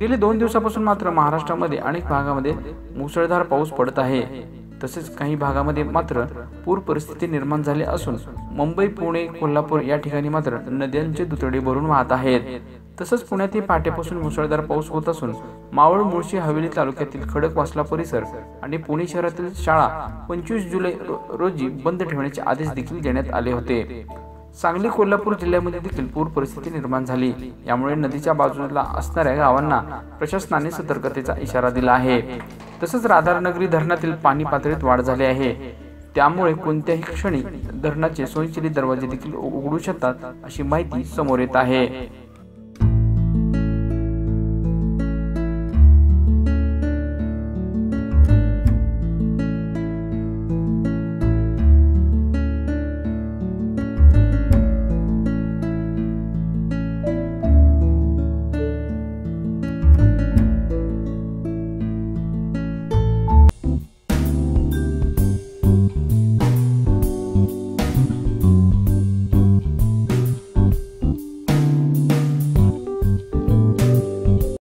गेले 2 दिवसापासून मात्र महाराष्ट्रामध्ये अनेक भागामध्ये मुसळधार पाऊस पडत आहे। तसेच काही भागामध्ये मात्र पूर परिस्थिती निर्माण झाली असून मुंबई, पुणे, कोल्हापूर या ठिकाणी मात्र नद्यांचे दुथडी भरून वाहत आहेत। तसंच पुण्यातही पहाटेपासून मुसळधार पाऊस होत असून मावळ, मुळशी, हवेली तालुक्यातील खडकवासला परिसर आणि पुणे शहरातील शाळा 25 जुलै रोजी बंद ठेवण्याचे आदेश देखील देण्यात आले होते। सांगली, कोल्हापूर जिल्ह्यामध्ये देखील पूर परिस्थिती निर्माण झाली। यामुळे नदीच्या बाजूला असणाऱ्या गावांना प्रशासनाने सतर्कतेचा इशारा दिला आहे। तसंच राधानगरी धरणातील पाणी पातळीत वाढ झाली आहे। त्यामुळे कोणत्याही क्षणी धरणाचे स्वयंचलित दरवाजे देखील उघडू शकतात अशी माहिती समोर येत आहे।